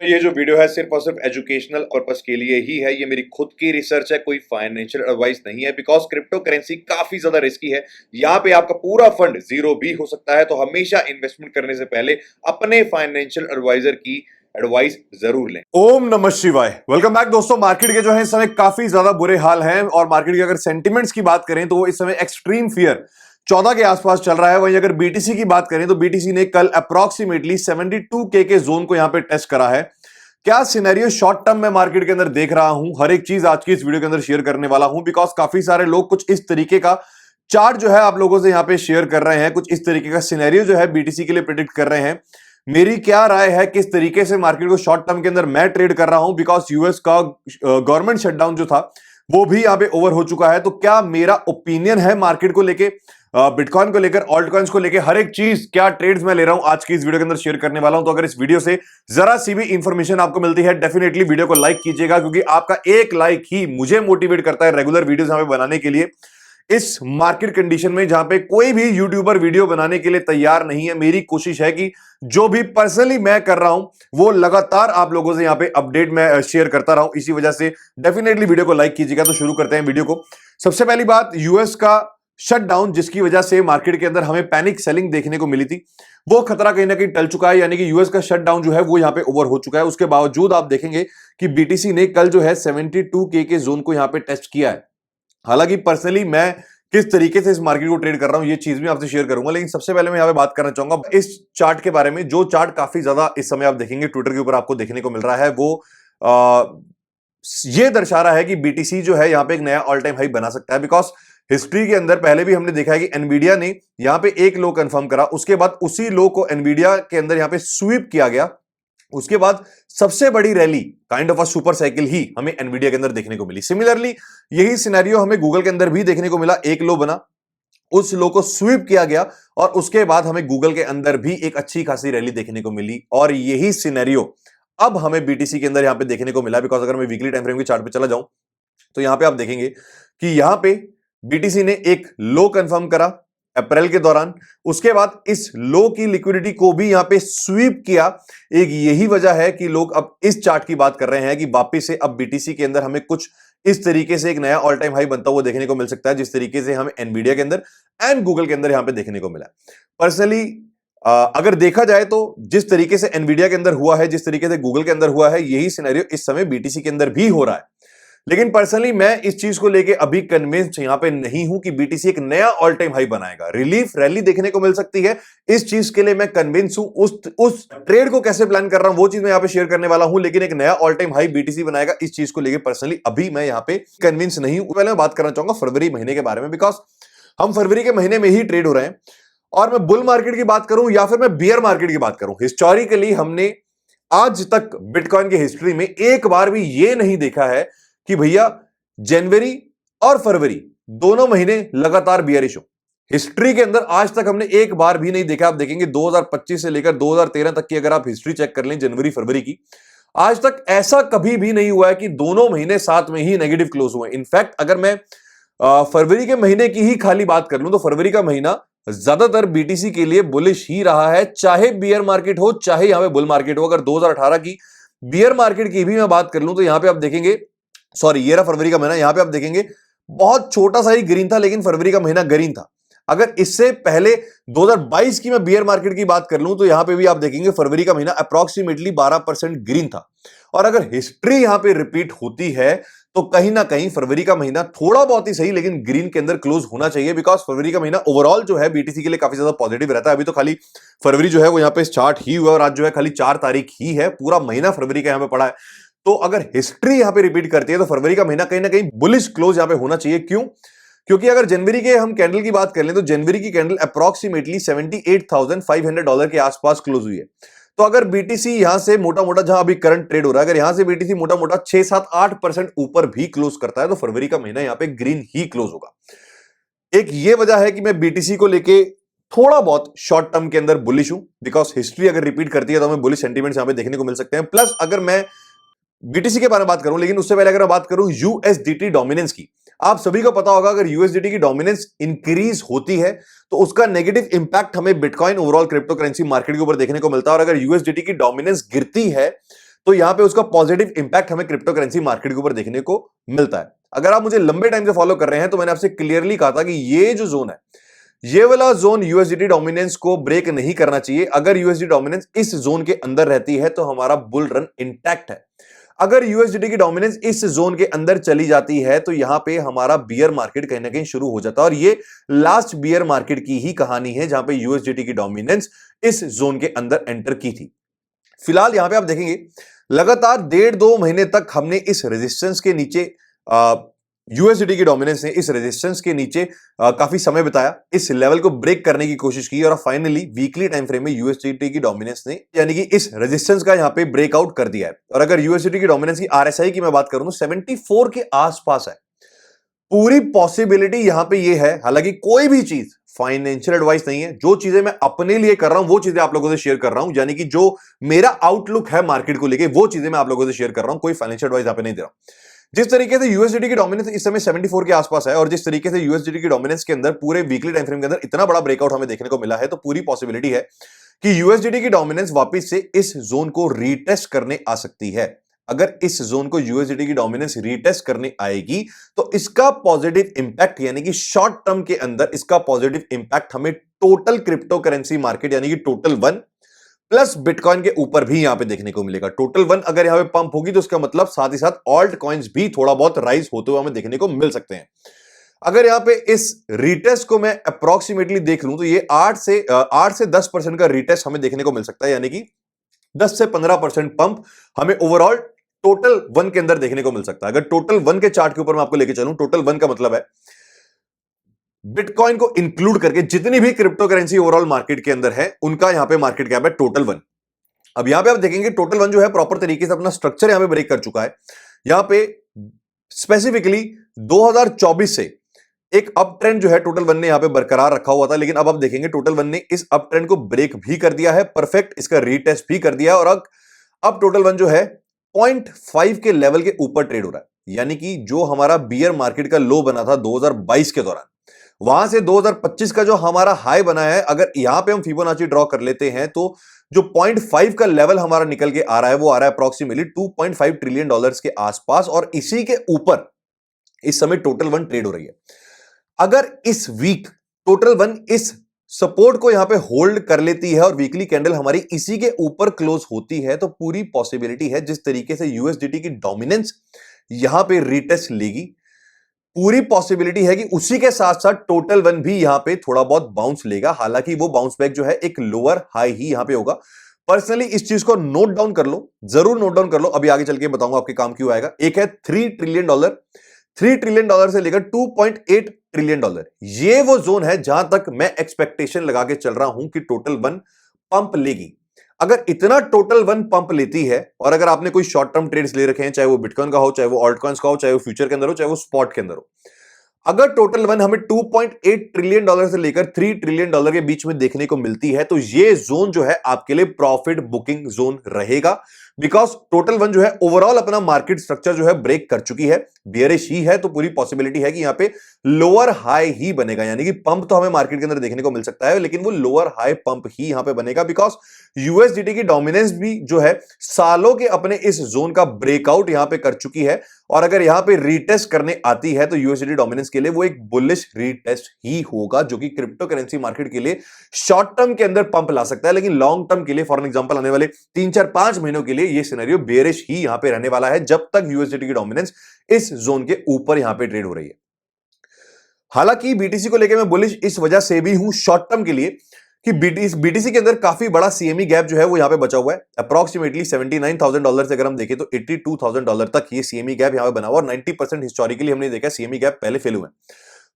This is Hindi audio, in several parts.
ये जो वीडियो है सिर्फ और सिर्फ एजुकेशनल पर्पस के लिए ही है। ये मेरी खुद की रिसर्च है, कोई फाइनेंशियल एडवाइस नहीं है। बिकॉज क्रिप्टो करेंसी काफी ज्यादा रिस्की है। यहाँ पे आपका पूरा फंड जीरो भी हो सकता है। तो हमेशा इन्वेस्टमेंट करने से पहले अपने फाइनेंशियल एडवाइजर की एडवाइस जरूर लें। ओम नमः शिवाय। वेलकम बैक दोस्तों। मार्केट के जो है इस समय काफी ज्यादा बुरे हाल हैं और मार्केट की अगर सेंटिमेंट्स की बात करें तो वो इस समय एक्सट्रीम फियर 14 के आसपास चल रहा है। वहीं अगर बीटीसी की बात करें तो बीटीसी ने कल अप्रोक्सीमेटली 72K के जोन को यहां पे टेस्ट करा है। क्या सिनेरियो शॉर्ट टर्म में मार्केट के अंदर देख रहा हूं, हर एक चीज आज की इस वीडियो के अंदर शेयर करने वाला हूं। बिकॉज काफी सारे लोग कुछ इस तरीके का चार्ट जो है आप लोगों से यहां पे शेयर कर रहे हैं, कुछ इस तरीके का सिनेरियो जो है बीटीसी के लिए प्रिडिक्ट कर रहे हैं। मेरी क्या राय है, किस तरीके से मार्केट को शॉर्ट टर्म के अंदर मैं ट्रेड कर रहा हूं। बिकॉज यूएस का गवर्नमेंट शटडाउन जो था वो भी यहां पे ओवर हो चुका है। तो क्या मेरा ओपिनियन है मार्केट को लेके, बिटकॉइन को लेकर, ऑल्ट कॉइन्स को लेकर, हर एक चीज क्या ट्रेड्स मैं ले रहा हूं आज की इस वीडियो के अंदर शेयर करने वाला हूं। तो अगर इस वीडियो से जरा सी भी इंफॉर्मेशन आपको मिलती है डेफिनेटली वीडियो को लाइक कीजिएगा, क्योंकि आपका एक लाइक ही मुझे मोटिवेट करता है रेगुलर वीडियोस यहां पे बनाने के लिए। इस मार्केट कंडीशन में जहां पे कोई भी यूट्यूबर वीडियो बनाने के लिए तैयार नहीं है, मेरी कोशिश है कि जो भी पर्सनली मैं कर रहा हूं वो लगातार आप लोगों से यहां पे अपडेट मैं शेयर करता रहा हूं। इसी वजह से डेफिनेटली वीडियो को लाइक कीजिएगा। तो शुरू करते हैं वीडियो को। सबसे पहली बात, यूएस का शटडाउन जिसकी वजह से मार्केट के अंदर हमें पैनिक सेलिंग देखने को मिली थी, वो खतरा कहीं ना कहीं टल चुका है। यानी कि यूएस का शटडाउन जो है वो यहां पे ओवर हो चुका है। उसके बावजूद आप देखेंगे कि बीटीसी ने कल जो है 72K के जोन को यहां पे टेस्ट किया है। हालांकि पर्सनली मैं किस तरीके से इस मार्केट को ट्रेड कर रहा हूं ये चीज भी आपसे शेयर करूंगा, लेकिन सबसे पहले मैं यहां पे बात करना चाहूंगा इस चार्ट के बारे में। जो चार्ट काफी ज्यादा इस समय आप देखेंगे ट्विटर के ऊपर आपको देखने को मिल रहा है, वो ये दर्शा रहा है कि बीटीसी जो है यहां पे एक नया ऑल टाइम हाई बना सकता है। बिकॉज हिस्ट्री के अंदर पहले भी हमने देखा है कि एनवीडिया ने यहां पे एक लो कंफर्म करा, उसके बाद उसी लो को एनवीडिया के अंदर यहां पे स्वीप किया गया। उसके बाद सबसे बड़ी rally kind of a super cycle ही हमें एनवीडिया के अंदर देखने को मिली। सिमिलरली यही सिनेरियो हमें गूगल के अंदर भी देखने को मिला। एक लो बना, उस लो को स्वीप किया गया और उसके बाद हमें गूगल के अंदर भी एक अच्छी खासी रैली देखने को मिली। और यही सिनेरियो अब हमें बीटीसी के अंदर यहां पे देखने को मिला। बिकॉज अगर मैं वीकली टाइम फ्रेम के चार्ट पे चला जाऊं तो यहां पे आप देखेंगे कि यहां पे बीटीसी ने एक लो कंफर्म करा अप्रैल के दौरान, उसके बाद इस लो की लिक्विडिटी को भी यहां पे स्वीप किया। एक यही वजह है कि लोग अब इस चार्ट की बात कर रहे हैं कि वापस से अब बीटीसी के अंदर हमें कुछ इस तरीके से एक नया ऑल टाइम हाई बनता हुआ देखने को मिल सकता है, जिस तरीके से हमें एनवीडिया के अंदर एंड गूगल के अंदर यहां पे देखने को मिला। पर्सनली अगर देखा जाए तो जिस तरीके से एनवीडिया के अंदर हुआ है, जिस तरीके से गूगल के अंदर हुआ है, यही सिनेरियो इस समय बीटीसी के अंदर भी हो रहा है। लेकिन पर्सनली मैं इस चीज को लेके अभी कन्विंस्ड यहां पे नहीं हूं कि बीटीसी एक नया ऑल टाइम हाई बनाएगा। रिलीफ रैली देखने को मिल सकती है, इस चीज के लिए मैं कन्विंस हूं। उस ट्रेड को कैसे प्लान कर रहा हूं वो चीज मैं यहां पे शेयर करने वाला हूं, लेकिन एक नया ऑल टाइम हाई बीटीसी बनाएगा इस चीज को लेके पर्सनली अभी मैं यहां पे कन्विंस नहीं हूं। पहले मैं बात करना चाहूंगा फरवरी महीने के बारे में। बिकॉज हम फरवरी के महीने में ही ट्रेड हो रहे हैं और मैं बुल मार्केट की बात करूं या फिर मैं बियर मार्केट की बात करूं, हिस्टोरिकली हमने आज तक बिटकॉइन की हिस्ट्री में एक बार भी ये नहीं देखा है कि भैया जनवरी और फरवरी दोनों महीने लगातार बियरिश हो। हिस्ट्री के अंदर आज तक हमने एक बार भी नहीं देखा। आप देखेंगे 2025 से लेकर 2013 तक की अगर आप हिस्ट्री चेक कर लें जनवरी फरवरी की, आज तक ऐसा कभी भी नहीं हुआ है कि दोनों महीने साथ में ही नेगेटिव क्लोज हुए। इनफैक्ट अगर मैं फरवरी के महीने की ही खाली बात कर लूं तो फरवरी का महीना ज्यादातर बीटीसी के लिए बुलिश ही रहा है, चाहे बियर मार्केट हो चाहे यहां पे बुल मार्केट हो। अगर 2018 की बियर मार्केट की भी मैं बात कर लूं तो यहां पे आप देखेंगे, सॉरी ये रहा फरवरी का महीना, यहां पे आप देखेंगे बहुत छोटा सा ही ग्रीन था, लेकिन फरवरी का महीना ग्रीन था। अगर इससे पहले 2022 की मैं बियर मार्केट की बात कर लूं तो यहां पे भी आप देखेंगे फरवरी का महीना अप्रोक्सीमेटली 12% ग्रीन था। और अगर हिस्ट्री यहां पे रिपीट होती है तो कहीं ना कहीं फरवरी का महीना थोड़ा बहुत ही सही लेकिन ग्रीन के अंदर क्लोज होना चाहिए। बिकॉज फरवरी का महीना ओवरऑल जो है बीटीसी के लिए काफी ज्यादा पॉजिटिव रहता है। अभी तो खाली फरवरी जो है वो यहां पे स्टार्ट ही हुआ और आज जो है खाली 4 तारीख ही है, पूरा महीना फरवरी का यहां पे पड़ा है। तो अगर हिस्ट्री यहां पे रिपीट करती है तो फरवरी का महीना कहीं ना कहीं बुलिश क्लोज यहां पे होना चाहिए। क्यों? क्योंकि अगर जनवरी के हम कैंडल की बात कर लें तो जनवरी की कैंडल अप्रोक्सीमेटली $78,500 के आसपास क्लोज हुई है। तो अगर बीटीसी यहां से मोटा मोटा, जहां अभी करंट ट्रेड हो रहा है, अगर यहां से बीटीसी मोटा मोटा 6-7-8% ऊपर भी क्लोज करता है तो फरवरी का महीना यहां पे ग्रीन ही क्लोज होगा। एक ये वजह है कि मैं बीटीसी को लेके थोड़ा बहुत शॉर्ट टर्म के अंदर बुलिश हूं। बिकॉज हिस्ट्री अगर रिपीट करती है तो हमें बुलिश सेंटीमेंट्स यहां पे देखने को मिल सकते हैं। प्लस अगर मैं बीटीसी के बारे में बात करूं, लेकिन उससे पहले अगर मैं बात करूं यूएसडीटी डोमिनेंस की, आप सभी को पता होगा अगर यूएसडीटी की डोमिनेंस इंक्रीज होती है तो उसका नेगेटिव इंपैक्ट हमें bitcoin overall crypto currency market के ऊपर देखने को मिलता है। और अगर यूएसडीटी की डोमिनेंस गिरती है तो यहां पे उसका पॉजिटिव इंपैक्ट हमें क्रिप्टो करेंसी मार्केट के ऊपर देखने को मिलता है। अगर आप मुझे लंबे टाइम से फॉलो कर रहे हैं तो मैंने आपसे क्लियरली कहा था कि ये जो जोन है, ये वाला जोन यूएसडीटी डोमिनेंस को ब्रेक नहीं करना चाहिए। अगर यूएसडी डोमिनेंस इस जोन के अंदर रहती है तो हमारा बुल रन इंटैक्ट है। अगर यूएसडीटी की डोमिनेंस इस जोन के अंदर चली जाती है तो यहां पे हमारा बियर मार्केट कहीं ना कहीं शुरू हो जाता है, और ये लास्ट बियर मार्केट की ही कहानी है जहां पे यूएसडीटी की डोमिनेंस इस जोन के अंदर एंटर की थी। फिलहाल यहां पे आप देखेंगे लगातार 1.5-2 महीने तक हमने इस रेजिस्टेंस के नीचे यूएसडीटी की डोमिनेंस ने इस रेजिस्टेंस के नीचे काफी समय बिताया, इस लेवल को ब्रेक करने की कोशिश की और फाइनली वीकली टाइम फ्रेम में यूएसडीटी की डोमिनेंस ने यानी कि इस रेजिस्टेंस का यहां पे ब्रेकआउट कर दिया है। और अगर यूएसडीटी की डोमिनेंस की आरएसआई की मैं बात करूं तो 74 के आसपास है। पूरी पॉसिबिलिटी यहां पे ये है, हालांकि कोई भी चीज फाइनेंशियल एडवाइस नहीं है, जो चीजें मैं अपने लिए कर रहा हूं वो चीजें आप लोगों से शेयर कर रहा हूं, यानी कि जो मेरा आउटलुक है मार्केट को लेके वो चीजें मैं आप लोगों से शेयर कर रहा हूं, कोई फाइनेंशियल एडवाइस यहां पे नहीं दे रहा हूं। जिस तरीके से यूएसडीटी की डोमिनेंस इस समय 74 के आसपास है और जिस तरीके से यूएसडीटी की डोमिनेंस के अंदर पूरे वीकली टाइम फ्रेम के अंदर इतना बड़ा ब्रेकआउट हमें देखने को मिला है, तो पूरी पॉसिबिलिटी है कि यूएसडीटी की डोमिनेंस वापस से इस जोन को रीटेस्ट करने आ सकती है। अगर इस जोन को यूएसडीटी की डोमिनेंस रीटेस्ट करने आएगी तो इसका पॉजिटिव इंपैक्ट यानी कि शॉर्ट टर्म के अंदर इसका पॉजिटिव इंपैक्ट हमें टोटल क्रिप्टो करेंसी मार्केट यानी कि टोटल वन प्लस बिटकॉइन के ऊपर भी यहां पे देखने को मिलेगा। टोटल वन अगर यहां पे पंप होगी तो उसका मतलब साथ ही साथ ऑल्ट कॉइन्स भी थोड़ा बहुत राइज होते हुए हमें देखने को मिल सकते हैं। अगर यहां पे इस रीटेस्ट को मैं अप्रोक्सीमेटली देख लूं तो ये 8 से 10% का रीटेस्ट हमें देखने को मिल सकता है, यानी कि 10 से 15% पंप हमें ओवरऑल टोटल वन के अंदर देखने को मिल सकता है। अगर टोटल वन के चार्ट के ऊपर मैं आपको लेके चलूं, टोटल वन का मतलब है बिटकॉइन को इंक्लूड करके जितनी भी क्रिप्टो करेंसी ओवरऑल मार्केट के अंदर है उनका यहां पे मार्केट कैप है टोटल वन। अब यहां पे आप देखेंगे टोटल वन जो है प्रॉपर तरीके से अपना स्ट्रक्चर यहां पे ब्रेक कर चुका है। यहां पे स्पेसिफिकली 2024 से एक अप ट्रेंड जो है टोटल वन ने यहां पे बरकरार रखा हुआ था, लेकिन अब आप देखेंगे टोटल वन ने इस अप ट्रेंड को ब्रेक भी कर दिया है, परफेक्ट इसका रीटेस्ट भी कर दिया है, और अब टोटल वन जो है 0.5 के लेवल के ऊपर ट्रेड हो रहा है। यानी कि जो हमारा बियर मार्केट का लो बना था 2022 के दौरान, वहां से 2025 का जो हमारा हाई बना है, अगर यहां पे हम फिबोनाची ड्रॉ कर लेते हैं तो जो 0.5 का लेवल हमारा निकल के आ रहा है वो आ रहा है अप्रोक्सीमेटली $2.5 ट्रिलियन के आसपास, और इसी के ऊपर इस समय टोटल वन ट्रेड हो रही है। अगर इस वीक टोटल वन इस सपोर्ट को यहां पे होल्ड कर लेती है और वीकली कैंडल हमारी इसी के ऊपर क्लोज होती है तो पूरी पॉसिबिलिटी है जिस तरीके से यूएसडीटी की डोमिनेंस यहां पे रीटेस्ट लेगी, पूरी पॉसिबिलिटी है कि उसी के साथ साथ टोटल वन भी यहां पे थोड़ा बहुत बाउंस लेगा। हालांकि वो बाउंस बैक जो है एक लोअर हाई ही यहां पे होगा। पर्सनली इस चीज को नोट डाउन कर लो, जरूर नोट डाउन कर लो, अभी आगे चल के बताऊंगा आपके काम क्यों आएगा। एक है $3 ट्रिलियन से लेकर $2.8 ट्रिलियन, ये वो जोन है जहां तक मैं एक्सपेक्टेशन लगा के चल रहा हूं कि टोटल वन पंप लेगी। अगर इतना टोटल वन पंप लेती है, और अगर आपने कोई शॉर्ट टर्म ट्रेड्स ले रखे हैं, चाहे वो बिटकॉइन का हो, चाहे वो ऑल्ट कॉइन्स का हो, चाहे वो फ्यूचर के अंदर हो, चाहे वो स्पॉट के अंदर हो, अगर टोटल वन हमें $2.8 ट्रिलियन से लेकर $3 ट्रिलियन के बीच में देखने को मिलती है तो ये जोन जो है आपके लिए प्रॉफिट बुकिंग जोन रहेगा। बिकॉज टोटल वन जो है ओवरऑल अपना मार्केट स्ट्रक्चर जो है ब्रेक कर चुकी है, बियरिश ही है, तो पूरी पॉसिबिलिटी है कि यहां पे लोअर हाई ही बनेगा। यानी कि पंप तो हमें मार्केट के अंदर देखने को मिल सकता है लेकिन वो लोअर हाई पंप ही यहां पे बनेगा, बिकॉज यूएसडीटी की डोमिनेंस भी जो है सालों के अपने इस जोन का ब्रेकआउट यहां पे कर चुकी है, और अगर यहां पे रीटेस्ट करने आती है तो यूएसडीटी डोमिनेंस के लिए वो एक बुलिश रीटेस्ट ही होगा, जो कि क्रिप्टो करेंसी मार्केट के लिए शॉर्ट टर्म के अंदर पंप ला सकता है, लेकिन लॉन्ग टर्म के लिए फॉर एग्जांपल आने वाले 3-4-5 महीनों के लिए ये सिनेरियो बेरिश ही यहां पे रहने वाला है जब तक यूएसडीटी की डोमिनेंस इस जोन के ऊपर यहां पे ट्रेड हो रही है। हालांकि बीटीसी को लेकर मैं बुलिश इस वजह से भी हूं शॉर्ट टर्म के लिए कि बीटीसी के अंदर काफी बड़ा सीएमई गैप जो है वो यहां पे बचा हुआ है। अप्रोक्सीमेटली $79,000 से अगर हम देखें तो $82,000 तक ये सीएमई गैप यहां पे बना हुआ, और 90% हिस्टोरिकली हमने देखा सीएमई गैप पहले फेल हुए।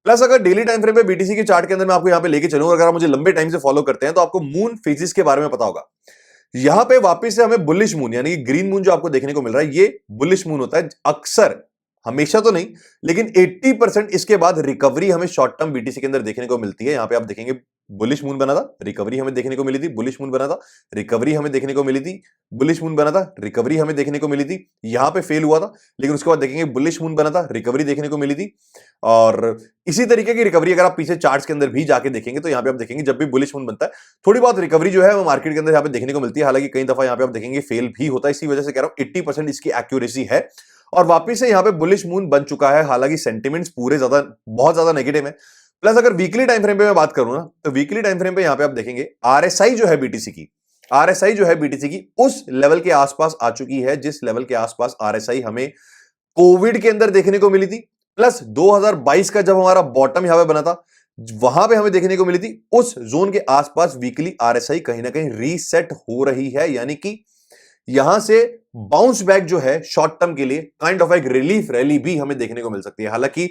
प्लस अगर डेली टाइम फ्रेम पे बीटीसी के चार्ट के अंदर मैं आपको यहां पे लेके चलूं, अगर आप मुझे लंबे टाइम से फॉलो करते हैं तो आपको मून फेजेस के बारे में पता होगा। यहां पे वापस से हमें बुलिश मून यानी कि ग्रीन मून जो आपको देखने को मिल रहा है, ये बुलिश मून होता है अक्सर, हमेशा तो नहीं लेकिन 80% इसके बाद रिकवरी हमें शॉर्ट टर्म बीटीसी के अंदर देखने को मिलती है। यहां पे आप देखेंगे बुलिश मून बना था, रिकवरी हमें देखने को मिली थी, बुलिश मून बना था, रिकवरी हमें देखने को मिली थी, बुलिश मून बना था, रिकवरी हमें देखने को मिली थी, यहां पे फेल हुआ था, लेकिन उसके बाद देखेंगे बुलिश मून बना था, रिकवरी देखने को मिली थी। और इसी तरीके की रिकवरी अगर आप पीछे चार्ट्स के अंदर भी जाके देखेंगे तो यहां पे आप देखेंगे जब भी बुलिश मून बनता है थोड़ी बहुत रिकवरी जो है वो मार्केट के अंदर यहां पे देखने को मिलती है। हालांकि कई दफा यहां पे आप देखेंगे फेल भी होता है, इसी वजह से कह रहा हूं 80% इसकी एक्यूरेसी है। और वापिस से यहां पे बुलिश मून बन चुका है, हालांकि सेंटिमेंट्स पूरे बहुत ज्यादा नेगेटिव है। प्लस अगर वीकली टाइम फ्रेम पे मैं बात करूं ना तो वीकली टाइम फ्रेम पे यहां पे आप देखेंगे आरएसआई जो है बीटीसी की, आरएसआई जो है बीटीसी की उस लेवल के आसपास आ चुकी है जिस लेवल के आसपास आरएसआई हमें कोविड के अंदर देखने को मिली थी। प्लस 2022 का जब हमारा बॉटम यहां पे बना था वहां पे हमें देखने को मिली थी, उस जोन के आसपास वीकली आरएसआई कहीं ना कहीं रीसेट हो रही है, यानी कि यहां से बाउंस बैक जो है शॉर्ट टर्म के लिए काइंड ऑफ एक रिलीफ रैली भी हमें देखने को मिल सकती है। हालांकि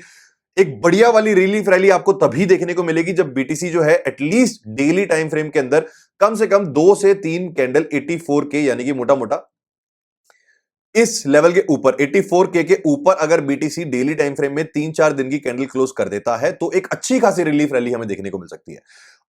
एक बढ़िया वाली रिलीफ रैली आपको तभी देखने को मिलेगी जब बीटीसी जो है एटलीस्ट डेली टाइम फ्रेम के अंदर कम से कम 2 से 3 कैंडल 84 के यानी कि मोटा मोटा इस लेवल के ऊपर 84 के ऊपर अगर बीटीसी डेली टाइम फ्रेम में 3-4 दिन की कैंडल क्लोज कर देता है तो एक अच्छी खासी रिलीफ रैली हमें देखने को मिल सकती है।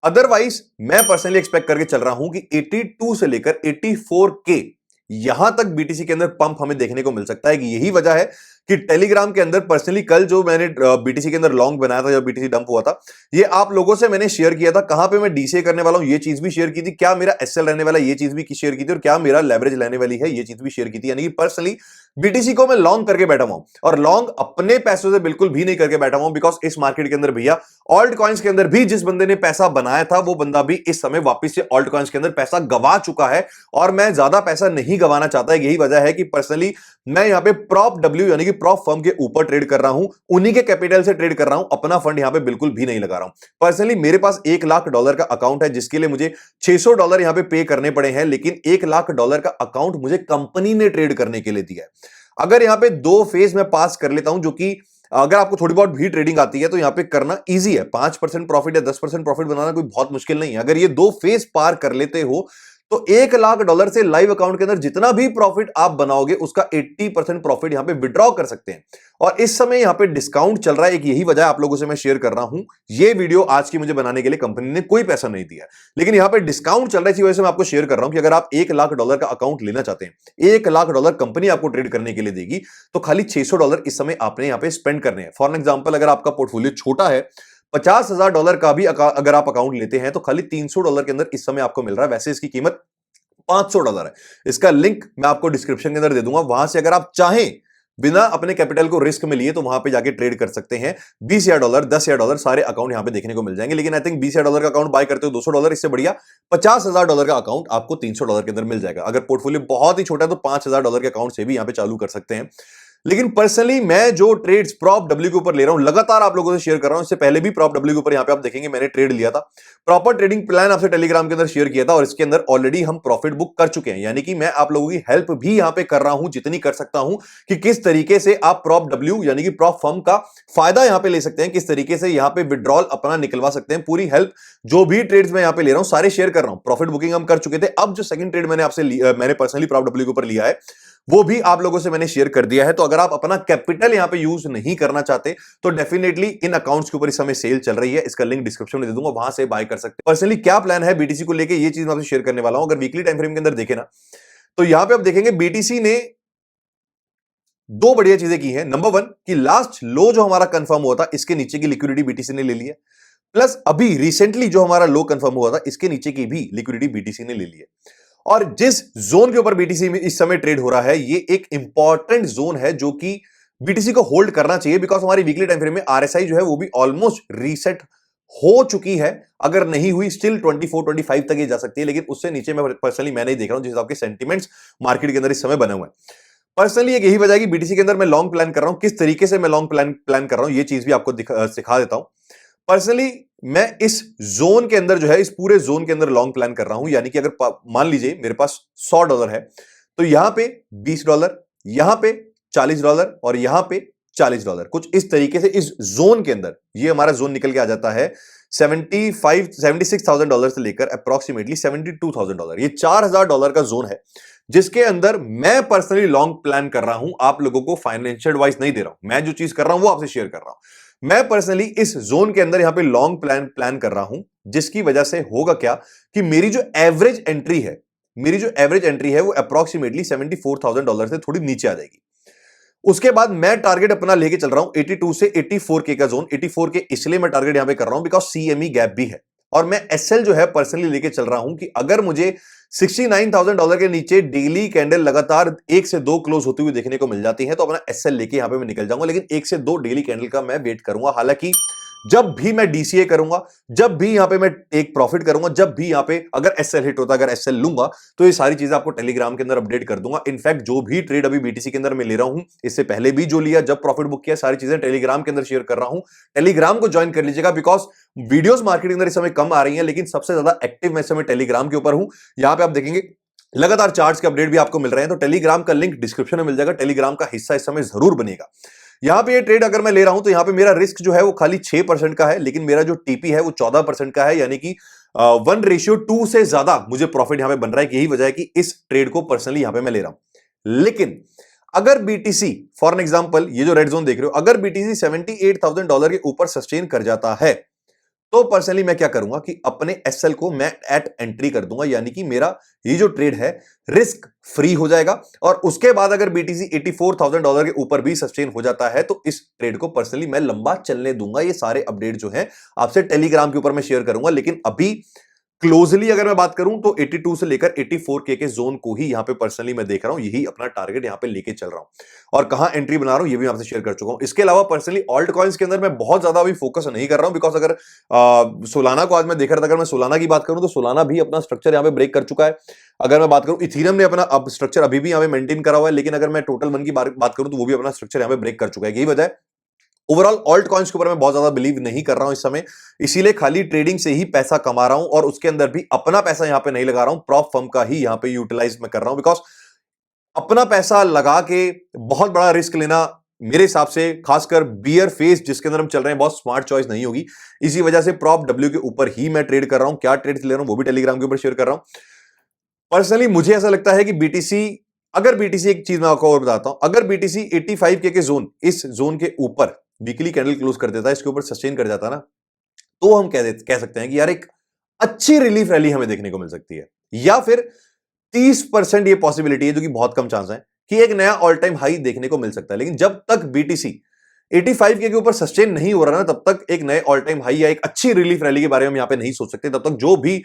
अदरवाइज मैं पर्सनली एक्सपेक्ट करके चल रहा हूं कि 82 से लेकर 84 के यहां तक बीटीसी के अंदर पंप हमें देखने को मिल सकता है। कि यही वजह है कि टेलीग्राम के अंदर पर्सनली कल जो मैंने बीटीसी के अंदर लॉन्ग बनाया था जब बीटीसी डंप हुआ था, ये आप लोगों से मैंने शेयर किया था कहां पे मैं डीसीए करने वाला हूं, ये चीज भी शेयर की थी, क्या मेरा एसएल रहने वाला है ये चीज भी शेयर की थी, और क्या मेरा लेवरेज लेने वाली है ये चीज भी शेयर की थी। यानी कि पर्सनली बीटीसी को मैं लॉन्ग करके बैठा हूं और लॉन्ग अपने पैसों से बिल्कुल भी नहीं करके बैठा हूं, बिकॉज इस मार्केट के अंदर भैया ऑल्ट कॉइन्स के अंदर भी जिस बंदे ने पैसा बनाया था वो बंदा भी इस समय वापस से ऑल्ट कॉइन्स के अंदर पैसा गवा चुका है और मैं ज्यादा पैसा नहीं गवाना चाहता। यही वजह है कि पर्सनली मैं यहां पे प्रॉप डब्ल्यू यानी कि प्रॉप फर्म के ऊपर ट्रेड कर रहा हूं, उन्हीं के कैपिटल से ट्रेड कर रहा हूं, अपना फंड यहां पे बिल्कुल भी नहीं लगा रहा हूं। पर्सनली मेरे पास $1,00,000 का अकाउंट है जिसके लिए मुझे $600 यहां पे पे करने पड़े हैं, लेकिन $1,00,000 का अकाउंट मुझे कंपनी ने ट्रेड करने के लिए दिया है। अगर यहां पे 2 फेज में पास कर लेता हूं, जो कि अगर आपको थोड़ी बहुत भी ट्रेडिंग आती है तो यहां पे करना इजी है, 5% प्रॉफिट या 10% प्रॉफिट बनाना कोई बहुत मुश्किल नहीं है। अगर ये 2 फेज पार कर लेते हो तो $1,00,000 से लाइव अकाउंट के अंदर जितना भी प्रॉफिट आप बनाओगे उसका 80% प्रॉफिट यहां पे विड्रॉ कर सकते हैं। और इस समय यहां पे डिस्काउंट चल रहा है, एक यही वजह आप लोगों से मैं शेयर कर रहा हूं। ये वीडियो आज की मुझे बनाने के लिए कंपनी ने कोई पैसा नहीं दिया, लेकिन यहां पे डिस्काउंट चल रहा है, इसी वजह से मैं आपको शेयर कर रहा हूं कि अगर आप $1,00,000 का अकाउंट लेना चाहते हैं, $1,00,000 कंपनी आपको ट्रेड करने के लिए देगी, तो खाली $600 इस समय आपने यहां पे स्पेंड करने हैं। फॉर एग्जाम्पल अगर आपका पोर्टफोलियो छोटा है, $50,000 का भी अगर आप अकाउंट लेते हैं तो खाली $300 के अंदर इस समय आपको मिल रहा है। वैसे इसकी कीमत $500 है। इसका लिंक मैं आपको डिस्क्रिप्शन के अंदर दे दूंगा, वहां से अगर आप चाहें बिना अपने कैपिटल को रिस्क में लिए तो वहां पे जाके ट्रेड कर सकते हैं। $20,000 $10,000 सारे अकाउंट यहां पे देखने को मिल जाएंगे, लेकिन आई थिंक $20,000 का अकाउंट बाय करते हो $200, इससे बढ़िया $50,000 का अकाउंट आपको $300 के अंदर मिल जाएगा। अगर पोर्टफोलियो बहुत ही छोटा है तो $5,000 के अकाउंट से भी यहां पे चालू कर सकते हैं। लेकिन पर्सनली मैं जो ट्रेड्स प्रॉप डब्ल्यू के ऊपर ले रहा हूं, लगातार आप लोगों से शेयर कर रहा हूं, इससे पहले भी प्रॉप डब्ल्यू के ऊपर यहां पे आप देखेंगे मैंने ट्रेड लिया था, प्रॉपर ट्रेडिंग प्लान आपसे टेलीग्राम के अंदर शेयर किया था और इसके अंदर ऑलरेडी हम प्रॉफिट बुक कर चुके हैं। यानी कि मैं आप लोगों की हेल्प भी यहां पे कर रहा हूं जितनी कर सकता हूं कि किस तरीके से आप प्रॉप डब्ल्यू यानी कि प्रॉप फर्म का फायदा यहां पे ले सकते हैं, किस तरीके से यहां पे विड्रॉल अपना निकलवा सकते हैं। पूरी हेल्प जो भी ट्रेड्स मैं यहां पे ले रहा हूं सारे शेयर कर रहा हूं। प्रॉफिट बुकिंग हम कर चुके थे, अब जो सेकंड ट्रेड मैंने पर्सनली प्रॉप डब्ल्यू के ऊपर लिया है वो भी आप लोगों से मैंने शेयर कर दिया है। तो अगर आप अपना कैपिटल यहां पे यूज नहीं करना चाहते तो डेफिनेटली इन अकाउंट्स के ऊपर इस समय सेल चल रही है, इसका लिंक डिस्क्रिप्शन में दे दूंगा, वहां से बाय कर सकते हैं। पर्सनली क्या प्लान है बीटीसी को लेके ये चीज मैं आपसे शेयर करने वाला हूं। अगर वीकली टाइम फ्रेम के अंदर देखे ना तो यहां पे आप देखेंगे बीटीसी ने 2 बढ़िया चीजें की है। नंबर 1 कि लास्ट लो जो हमारा कंफर्म हुआ था इसके नीचे की लिक्विडिटी बीटीसी ने ले ली है, प्लस अभी रिसेंटली जो हमारा लो कंफर्म हुआ था इसके नीचे की भी लिक्विडिटी बीटीसी ने ले ली है। और जिस जोन के ऊपर बीटीसी में इस समय ट्रेड हो रहा है ये एक इंपॉर्टेंट जोन है जो कि बीटीसी को होल्ड करना चाहिए, बिकॉज हमारी वीकली टाइम फ्रेम में आरएसआई जो है वो भी ऑलमोस्ट रीसेट हो चुकी है। अगर नहीं हुई स्टिल 24-25 तक ये जा सकती है, लेकिन उससे नीचे मैं पर्सनली मैं नहीं देख रहा हूं जिस हिसाब के सेंटिमेंट्स मार्केट के अंदर इस समय बने हुए हैं। पर्सनली एक यही वजह है कि बीटीसी के अंदर मैं लॉन्ग प्लान कर रहा हूं। किस तरीके से मैं लॉन्ग प्लान कर रहा हूं ये चीज भी आपको सिखा देता हूं। पर्सनली मैं इस जोन के अंदर जो है इस पूरे जोन के अंदर लॉन्ग प्लान कर रहा हूं, यानी कि अगर मान लीजिए मेरे पास $100 है तो यहां पे $20, यहां पे $40 और यहां पे $40, कुछ इस तरीके से इस जोन के अंदर ये हमारा जोन निकल के आ जाता है $76,000 से लेकर अप्रोक्सीमेटली $72,000। ये $4,000 का जोन है जिसके अंदर मैं पर्सनली लॉन्ग प्लान कर रहा हूं। आप लोगों को फाइनेंशियल एडवाइस नहीं दे रहा हूं, मैं जो चीज कर रहा हूं वो आपसे शेयर कर रहा हूं। मैं पर्सनली इस जोन के अंदर यहां पे लॉन्ग प्लान कर रहा हूं, जिसकी वजह से होगा क्या कि मेरी जो एवरेज एंट्री है वो अप्रोक्सीमेटली $74,000 से थोड़ी नीचे आ जाएगी। उसके बाद मैं टारगेट अपना लेके चल रहा हूं 82 से 84K का जोन। 84K इसलिए मैं टारगेट यहां पे कर रहा हूं बिकॉज CME गैप भी है, और मैं एसएल जो है पर्सनली लेके चल रहा हूं कि अगर मुझे $69,000 के नीचे डेली कैंडल लगातार 1 से 2 क्लोज होती हुई देखने को मिल जाती है तो अपना एसएल लेके यहां पे मैं निकल जाऊंगा, लेकिन 1 से 2 डेली कैंडल का मैं वेट करूंगा। हालांकि जब भी मैं डीसीए करूंगा, जब भी यहां पे मैं टेक प्रॉफिट करूंगा, जब भी यहां पे अगर एसएल हिट होता है, अगर एसएल लूंगा, तो ये सारी चीजें आपको टेलीग्राम के अंदर अपडेट कर दूंगा। इनफैक्ट जो भी ट्रेड अभी बीटीसी के अंदर मैं ले रहा हूं, इससे पहले भी जो लिया, जब प्रॉफिट बुक किया, सारी चीजें टेलीग्राम के अंदर शेयर कर रहा हूं। टेलीग्राम को ज्वाइन कर लीजिएगा बिकॉज वीडियोस मार्केट के अंदर इस समय कम आ रही हैं, लेकिन सबसे ज्यादा एक्टिव मैं इस समय टेलीग्राम के ऊपर हूं। यहां पे आप देखेंगे लगातार चार्ट्स के अपडेट भी आपको मिल रहे हैं, तो टेलीग्राम का लिंक डिस्क्रिप्शन में मिल जाएगा। टेलीग्राम का हिस्सा इस समय जरूर बनेगा। यहां पे ये ट्रेड अगर मैं ले रहा हूं तो यहां पे मेरा रिस्क जो है वो खाली 6% का है, लेकिन मेरा जो टीपी है वो 14% का है, यानी कि 1:2 से ज्यादा मुझे प्रॉफिट यहां पे बन रहा है। यही वजह है कि इस ट्रेड को पर्सनली यहां पे मैं ले रहा हूं। लेकिन अगर बीटीसी फॉर एन एग्जांपल ये जो रेड जोन देख रहे हो, अगर बीटीसी $78,000 के ऊपर सस्टेन कर जाता है तो पर्सनली मैं क्या करूंगा कि अपने एसएल को मैं एट एंट्री कर दूंगा, यानी कि मेरा ये जो ट्रेड है रिस्क फ्री हो जाएगा। और उसके बाद अगर बीटीसी $84,000 के ऊपर भी सस्टेन हो जाता है तो इस ट्रेड को पर्सनली मैं लंबा चलने दूंगा। ये सारे अपडेट जो हैं आपसे टेलीग्राम के ऊपर मैं शेयर करूंगा, लेकिन अभी क्लोजली अगर मैं बात करूं तो 82 से लेकर 84K के जोन को ही यहां पे पर्सनली मैं देख रहा हूं, यही अपना टारगेट यहां पे लेके चल रहा हूं। और कहां एंट्री बना रहा हूं ये भी आपसे शेयर कर चुका हूं। इसके अलावा पर्सनली ऑल्ट कॉइन्स के अंदर मैं बहुत ज्यादा अभी फोकस नहीं कर रहा हूं बिकॉज अगर सोलाना को आज मैं देख रहा था, अगर मैं सोलाना की बात करूं तो सोलाना भी अपना स्ट्रक्चर यहां पे ब्रेक कर चुका है। अगर मैं बात करूं इथेरियम ने अपना अब स्ट्रक्चर अभी भी यहां पे मेंटेन करा हुआ है, लेकिन अगर मैं टोटल वन की बात करूं तो वो भी अपना स्ट्रक्चर यहां पे ब्रेक कर चुका है। यही वजह है ओवरऑल ऑल्ट कॉइन्स के ऊपर मैं बहुत ज्यादा बिलीव नहीं कर रहा हूं इस समय, इसीलिए खाली ट्रेडिंग से ही पैसा कमा रहा हूं और उसके अंदर भी अपना पैसा यहां पे नहीं लगा रहा हूं, प्रॉप फर्म का ही यहां पे यूटिलाइज मैं कर रहा हूं। बिकॉज अपना पैसा लगा के बहुत बड़ा रिस्क लेना मेरे हिसाब से, खासकर बियर फेस जिसके अंदर हम चल रहे हैं, बहुत स्मार्ट चॉइस नहीं होगी। इसी वजह से प्रॉप डब्ल्यू के ऊपर ही मैं ट्रेड कर रहा हूं। क्या ट्रेड ले रहा हूं वो भी टेलीग्राम के ऊपर शेयर कर रहा हूं। पर्सनली मुझे ऐसा लगता है कि बीटीसी एक चीज मैं आपको और बताता हूं, अगर बीटीसी 85K के जोन, इस जोन के ऊपर वीकली कैंडल क्लोज कर देता है, इसके ऊपर सस्टेन कर जाता है ना, तो हम कह सकते हैं कि यार एक अच्छी रिलीफ रैली हमें देखने को मिल सकती है। या फिर 30% ये पॉसिबिलिटी है, जो कि बहुत कम चांस है, कि एक नया ऑल टाइम हाई देखने को मिल सकता है। लेकिन जब तक बीटीसी 85K के ऊपर सस्टेन नहीं हो रहा ना, तब तक एक नए ऑल टाइम हाई या एक अच्छी रिलीफ रैली के बारे में हम यहां पे नहीं सोच सकते। तब तक जो भी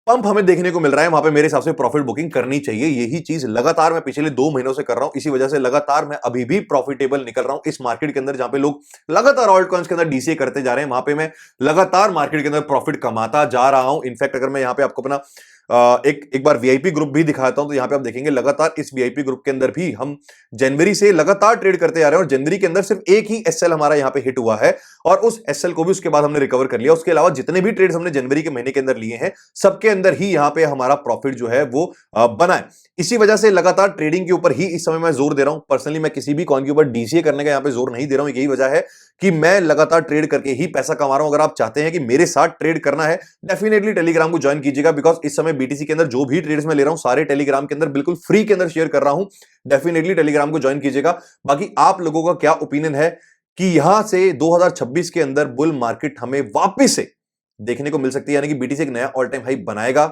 पंप हमें देखने को मिल रहा है वहां पे मेरे हिसाब से प्रॉफिट बुकिंग करनी चाहिए। यही चीज लगातार मैं पिछले 2 महीनों से कर रहा हूं, इसी वजह से लगातार मैं अभी भी प्रॉफिटेबल निकल रहा हूं इस मार्केट के अंदर, जहां पे लोग लगातार ऑल्ट कॉइन्स के अंदर डीसीए करते जा रहे हैं, वहां पे मैं लगातार मार्केट के अंदर प्रॉफिट कमाता जा रहा हूं। इनफैक्ट अगर मैं यहां पे आपको अपना एक बार वीआईपी ग्रुप भी दिखाता हूं तो यहां पे आप देखेंगे लगातार इस वीआईपी ग्रुप के अंदर भी हम जनवरी से लगातार ट्रेड करते जा रहे हैं, और जनवरी के अंदर सिर्फ एक ही एसएल हमारा यहां पे हिट हुआ है, और उस एसएल को भी उसके बाद हमने रिकवर कर लिया। उसके अलावा जितने भी ट्रेड्स हमने जनवरी के महीने के अंदर लिए हैं, सबके अंदर ही यहां पे हमारा प्रॉफिट जो है वो बना है। इसी वजह से लगातार ट्रेडिंग के ऊपर ही इस समय मैं जोर दे रहा हूं। पर्सनली मैं किसी भी कॉइन के ऊपर डीसीए करने का यहां पे जोर नहीं दे रहा हूं। यही वजह है कि मैं लगातार ट्रेड करके ही पैसा कमा रहा हूं। अगर आप चाहते हैं कि मेरे साथ ट्रेड करना है, डेफिनेटली टेलीग्राम को ज्वाइन कीजिएगा, बिकॉज इस समय बीटीसी के अंदर जो भी ट्रेड्स मैं ले रहा हूं सारे टेलीग्राम के अंदर बिल्कुल फ्री के अंदर शेयर कर रहा हूं। डेफिनेटली टेलीग्राम को ज्वाइन कीजिएगा। बाकी आप लोगों का क्या ओपिनियन है कि यहां से 2026 के अंदर बुल मार्केट हमें वापस से देखने को मिल सकती है, यानी कि बीटीसी एक नया ऑल टाइम हाई बनाएगा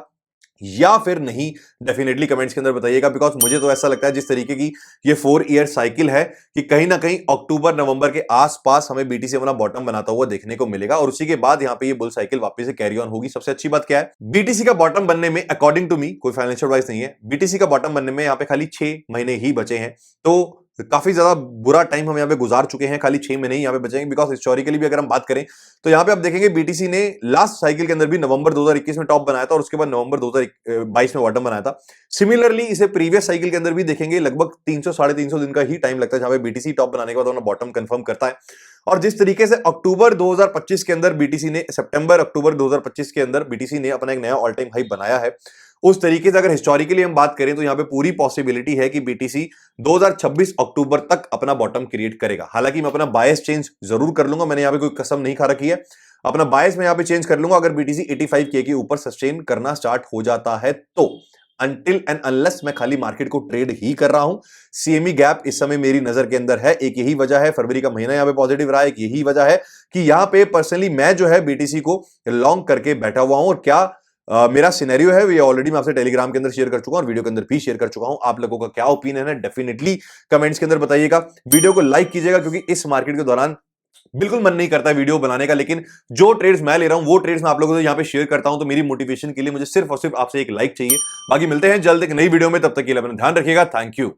या फिर नहीं? डेफिनेटली कमेंट्स के अंदर बताइएगा, बिकॉज मुझे तो ऐसा लगता है जिस तरीके की ये 4 ईयर साइकिल है कि कहीं ना कहीं अक्टूबर नवंबर के आसपास हमें बीटीसी अपना बॉटम बनाता हुआ देखने को मिलेगा, और उसी के बाद यहां पे ये बुल साइकिल वापस से कैरी ऑन होगी। सबसे अच्छी बात क्या है, बीटीसी का बॉटम बनने में अकॉर्डिंग टू मी, कोई फाइनेंशियल एडवाइस नहीं है, बीटीसी का बॉटम बनने में यहां पे खाली 6 महीने ही बचे हैं। तो काफी ज्यादा बुरा टाइम हम यहां पे गुजार चुके हैं, खाली 6 महीने ही यहां पे बचेंगे। बिकॉज हिस्टोरिकली भी अगर हम बात करें तो यहां पे आप देखेंगे बीटीसी ने लास्ट साइकिल के अंदर भी नवंबर 2021 में टॉप बनाया था, और उसके बाद नवंबर 2022 में बॉटम बनाया था। सिमिलरली इसे प्रीवियस साइकिल के अंदर भी देखेंगे, लगभग 300 साढ़े 300 दिन का ही टाइम लगता है जहां पे बीटीसी टॉप बनाने के बाद अपना बॉटम कंफर्म करता है। और जिस तरीके से अक्टूबर 2025 के अंदर बीटीसी ने, सितंबर अक्टूबर 2025 के अंदर बीटीसी ने अपना एक नया ऑल टाइम हाई बनाया है, उस तरीके से अगर हिस्टोरिकली हम बात करें तो यहां पे पूरी पॉसिबिलिटी है कि बीटीसी 2026 अक्टूबर तक अपना बॉटम क्रिएट करेगा। हालांकि मैं अपना बायस चेंज जरूर कर लूंगा, मैंने यहां पे कोई कसम नहीं खा रखी है, अपना बायस मैं यहां पे चेंज कर लूंगा अगर बीटीसी 85K के ऊपर सस्टेन करना स्टार्ट हो जाता है तो। अनटिल एंड अनलेस मैं खाली मार्केट को ट्रेड ही कर रहा हूं। सीएमई गैप इस समय मेरी नजर के अंदर है। एक यही वजह है, फरवरी का महीना यहां पे पॉजिटिव रहा है। एक यही वजह है कि यहां पे पर्सनली मैं जो है बीटीसी को लॉन्ग करके बैठा हुआ हूं। और क्या मेरा सिनेरियो है ये ऑलरेडी मैं आपसे टेलीग्राम के अंदर शेयर कर चुका हूं और वीडियो के अंदर भी शेयर कर चुका हूं। आप लोगों का क्या ओपिनियन है डेफिनेटली कमेंट्स के अंदर बताइएगा। वीडियो को लाइक कीजिएगा क्योंकि इस मार्केट के दौरान बिल्कुल मन नहीं करता वीडियो बनाने का, लेकिन जो ट्रेड्स मैं ले रहा हूं वो ट्रेड्स मैं आप लोगों को यहां पे शेयर करता हूं। तो मेरी मोटिवेशन के लिए मुझे सिर्फ और सिर्फ आपसे एक लाइक चाहिए। बाकी मिलते हैं जल्द एक नई वीडियो में, तब तक के लिए अपना ध्यान रखिएगा। Thank you.